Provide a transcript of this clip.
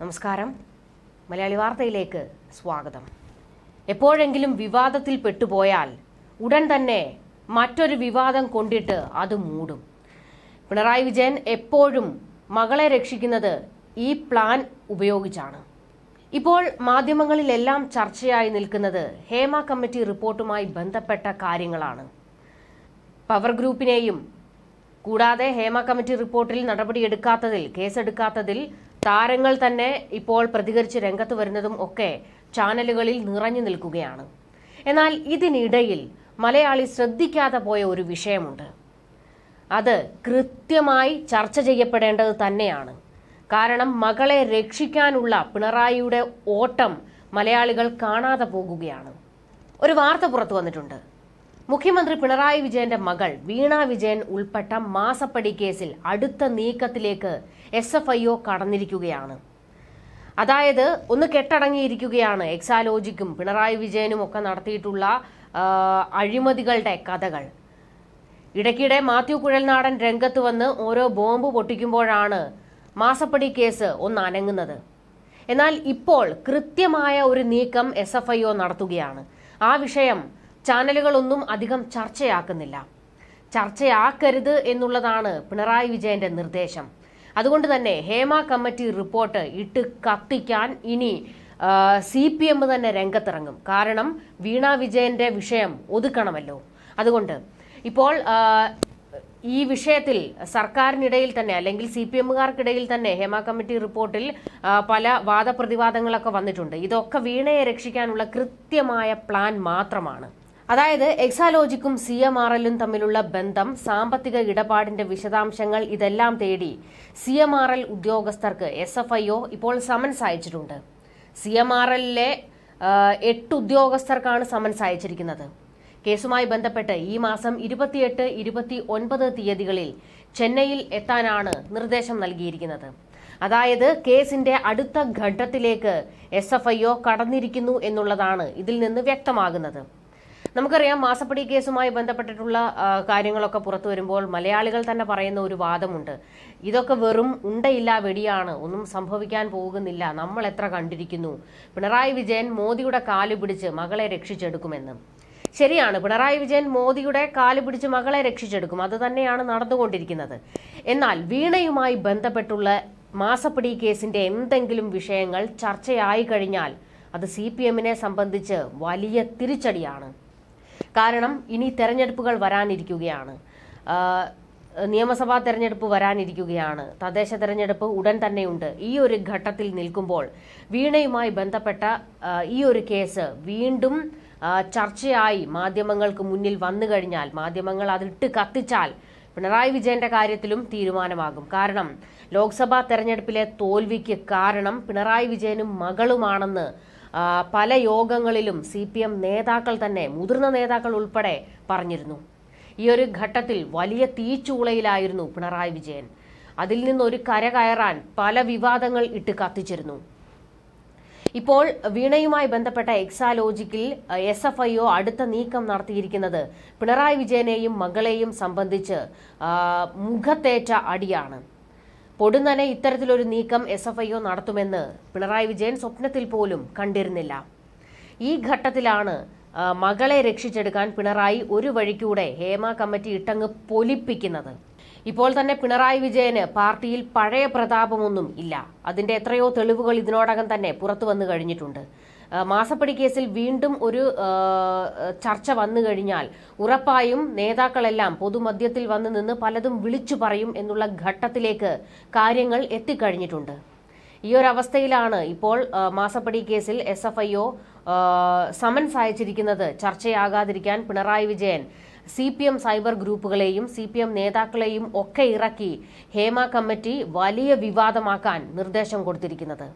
നമസ്കാരം. മലയാളി വാർത്തയിലേക്ക് സ്വാഗതം. എപ്പോഴെങ്കിലും വിവാദത്തിൽ പെട്ടുപോയാൽ ഉടൻ തന്നെ മറ്റൊരു വിവാദം കൊണ്ടിട്ട് അത് മൂടും. പിണറായി വിജയൻ എപ്പോഴും മകളെ രക്ഷിക്കുന്നത് ഈ പ്ലാൻ ഉപയോഗിച്ചാണ്. ഇപ്പോൾ മാധ്യമങ്ങളിലെല്ലാം ചർച്ചയായി നിൽക്കുന്നത് ഹേമ കമ്മിറ്റി റിപ്പോർട്ടുമായി ബന്ധപ്പെട്ട കാര്യങ്ങളാണ്. പവർ ഗ്രൂപ്പിനെയും കൂടാതെ ഹേമ കമ്മിറ്റി റിപ്പോർട്ടിൽ നടപടിയെടുക്കാത്തതിൽ, കേസെടുക്കാത്തതിൽ താരങ്ങൾ തന്നെ ഇപ്പോൾ പ്രതികരിച്ച് രംഗത്ത് വരുന്നതും ഒക്കെ ചാനലുകളിൽ നിറഞ്ഞു നിൽക്കുകയാണ്. എന്നാൽ ഇതിനിടയിൽ മലയാളി ശ്രദ്ധിക്കാതെ പോയ ഒരു വിഷയമുണ്ട്. അത് കൃത്യമായി ചർച്ച ചെയ്യപ്പെടേണ്ടത് തന്നെയാണ്. കാരണം മകളെ രക്ഷിക്കാനുള്ള പിണറായിയുടെ ഓട്ടം മലയാളികൾ കാണാതെ പോകുകയാണ്. ഒരു വാർത്ത പുറത്തു വന്നിട്ടുണ്ട്. മുഖ്യമന്ത്രി പിണറായി വിജയന്റെ മകൾ വീണ വിജയൻ ഉൾപ്പെട്ട മാസപ്പടി കേസിൽ അടുത്ത നീക്കത്തിലേക്ക് SFIO കടന്നിരിക്കുകയാണ്. അതായത് ഒന്ന് കെട്ടടങ്ങിയിരിക്കുകയാണ് എക്സാലോജിക്കും പിണറായി വിജയനും ഒക്കെ നടത്തിയിട്ടുള്ള അഴിമതികളുടെ കഥകൾ. ഇടയ്ക്കിടെ മാത്യു കുഴൽനാടൻ രംഗത്ത് വന്ന് ഓരോ ബോംബ് പൊട്ടിക്കുമ്പോഴാണ് മാസപ്പടി കേസ് ഒന്ന് അനങ്ങുന്നത്. എന്നാൽ ഇപ്പോൾ കൃത്യമായ ഒരു നീക്കം SFIO നടത്തുകയാണ്. ആ വിഷയം ചാനലുകളൊന്നും അധികം ചർച്ചയാക്കുന്നില്ല. ചർച്ചയാക്കരുത് എന്നുള്ളതാണ് പിണറായി വിജയന്റെ നിർദ്ദേശം. അതുകൊണ്ട് തന്നെ ഹേമ കമ്മിറ്റി റിപ്പോർട്ട് ഇട്ട് കത്തിക്കാൻ ഇനി CPM തന്നെ രംഗത്തിറങ്ങും. കാരണം വീണ വിജയന്റെ വിഷയം ഒതുക്കണമല്ലോ. അതുകൊണ്ട് ഇപ്പോൾ ഈ വിഷയത്തിൽ സർക്കാരിനിടയിൽ തന്നെ അല്ലെങ്കിൽ CPMകാർക്കിടയിൽ തന്നെ ഹേമ കമ്മിറ്റി റിപ്പോർട്ടിൽ പല വാദപ്രതിവാദങ്ങളൊക്കെ വന്നിട്ടുണ്ട്. ഇതൊക്കെ വീണയെ രക്ഷിക്കാനുള്ള കൃത്യമായ പ്ലാൻ മാത്രമാണ്. അതായത് എക്സാലോജിക്കും CMRLും തമ്മിലുള്ള ബന്ധം, സാമ്പത്തിക ഇടപാടിന്റെ വിശദാംശങ്ങൾ ഇതെല്ലാം തേടി CMRL ഉദ്യോഗസ്ഥർക്ക് SFIO ഇപ്പോൾ സമൻസ് അയച്ചിട്ടുണ്ട്. CMRLിലെ 8 ഉദ്യോഗസ്ഥർക്കാണ് സമൻസ് അയച്ചിരിക്കുന്നത്. കേസുമായി ബന്ധപ്പെട്ട് ഈ മാസം 28, 29 തീയതികളിൽ ചെന്നൈയിൽ എത്താനാണ് നിർദ്ദേശം നൽകിയിരിക്കുന്നത്. അതായത് കേസിന്റെ അടുത്ത ഘട്ടത്തിലേക്ക് SFIO കടന്നിരിക്കുന്നു എന്നുള്ളതാണ് ഇതിൽ നിന്ന് വ്യക്തമാകുന്നത്. നമുക്കറിയാം, മാസപ്പടി കേസുമായി ബന്ധപ്പെട്ടിട്ടുള്ള കാര്യങ്ങളൊക്കെ പുറത്തു വരുമ്പോൾ മലയാളികൾ തന്നെ പറയുന്ന ഒരു വാദമുണ്ട്. ഇതൊക്കെ വെറും ഉണ്ടയില്ല വെടിയാണ്, ഒന്നും സംഭവിക്കാൻ പോകുന്നില്ല, നമ്മൾ എത്ര കണ്ടിരിക്കുന്നു, പിണറായി വിജയൻ മോദിയുടെ കാല് പിടിച്ച് മകളെ രക്ഷിച്ചെടുക്കുമെന്ന്. ശരിയാണ്, പിണറായി വിജയൻ മോദിയുടെ കാല് പിടിച്ച് മകളെ രക്ഷിച്ചെടുക്കും, അത് തന്നെയാണ് നടന്നുകൊണ്ടിരിക്കുന്നത്. എന്നാൽ വീണയുമായി ബന്ധപ്പെട്ടുള്ള മാസപ്പടി കേസിന്റെ എന്തെങ്കിലും വിഷയങ്ങൾ ചർച്ചയായി കഴിഞ്ഞാൽ അത് CPMനെ സംബന്ധിച്ച് വലിയ തിരിച്ചടിയാണ്. കാരണം ഇനി തെരഞ്ഞെടുപ്പുകൾ വരാനിരിക്കുകയാണ്. നിയമസഭാ തെരഞ്ഞെടുപ്പ് വരാനിരിക്കുകയാണ്. തദ്ദേശ തെരഞ്ഞെടുപ്പ് ഉടൻ തന്നെയുണ്ട്. ഈ ഒരു ഘട്ടത്തിൽ നിൽക്കുമ്പോൾ വീണയുമായി ബന്ധപ്പെട്ട ഈ ഒരു കേസ് വീണ്ടും ചർച്ചയായി മാധ്യമങ്ങൾക്ക് മുന്നിൽ വന്നു കഴിഞ്ഞാൽ, മാധ്യമങ്ങൾ അതിട്ട് കത്തിച്ചാൽ പിണറായി വിജയന്റെ കാര്യത്തിലും തീരുമാനമാകും. കാരണം ലോക്സഭാ തെരഞ്ഞെടുപ്പിലെ തോൽവിക്ക് കാരണം പിണറായി വിജയനും മകളുമാണെന്ന് പല യോഗങ്ങളിലും CPM നേതാക്കൾ തന്നെ, മുതിർന്ന നേതാക്കൾ ഉൾപ്പെടെ പറഞ്ഞിരുന്നു. ഈ ഒരു ഘട്ടത്തിൽ വലിയ തീച്ചൂളയിലായിരുന്നു പിണറായി വിജയൻ. അതിൽ നിന്നൊരു കര കയറാൻ പല വിവാദങ്ങൾ ഇട്ട് കത്തിച്ചിരുന്നു. ഇപ്പോൾ വീണയുമായി ബന്ധപ്പെട്ട എക്സാലോജിക്കിൽ SFIO അടുത്ത നീക്കം നടത്തിയിരിക്കുന്നത് പിണറായി വിജയനെയും മകളെയും സംബന്ധിച്ച് മുഖത്തേറ്റ അടിയാണ്. പൊടുന്നനെ ഇത്തരത്തിലൊരു നീക്കം SFIO നടത്തുമെന്ന് പിണറായി വിജയൻ സ്വപ്നത്തിൽ പോലും കണ്ടിരുന്നില്ല. ഈ ഘട്ടത്തിലാണ് മകളെ രക്ഷിച്ചെടുക്കാൻ പിണറായി ഒരു വഴിക്കൂടെ ഹേമ കമ്മിറ്റി ഇട്ടങ്ങ് പൊലിപ്പിക്കുന്നത്. ഇപ്പോൾ തന്നെ പിണറായി വിജയന് പാർട്ടിയിൽ പഴയ പ്രതാപമൊന്നും ഇല്ല. അതിന്റെ എത്രയോ തെളിവുകൾ ഇതിനോടകം തന്നെ പുറത്തു വന്നു കഴിഞ്ഞിട്ടുണ്ട്. മാസപ്പടി കേസിൽ വീണ്ടും ഒരു ചർച്ച വന്നു കഴിഞ്ഞാൽ ഉറപ്പായും നേതാക്കളെല്ലാം പൊതുമധ്യത്തിൽ വന്നു നിന്ന് പലതും വിളിച്ചു പറയും എന്നുള്ള ഘട്ടത്തിലേക്ക് കാര്യങ്ങൾ എത്തിക്കഴിഞ്ഞിട്ടുണ്ട്. ഈ ഒരു അവസ്ഥയിലാണ് ഇപ്പോൾ മാസപ്പടി കേസിൽ SFIO സമൻസ് അയച്ചിരിക്കുന്നത്. ചർച്ചയാകാതിരിക്കാൻ പിണറായി വിജയൻ CPM സൈബർ ഗ്രൂപ്പുകളെയും CPM നേതാക്കളെയും ഒക്കെ ഇറക്കി ഹേമ കമ്മിറ്റി വലിയ വിവാദമാക്കാൻ നിർദ്ദേശം കൊടുത്തിരിക്കുന്നത്.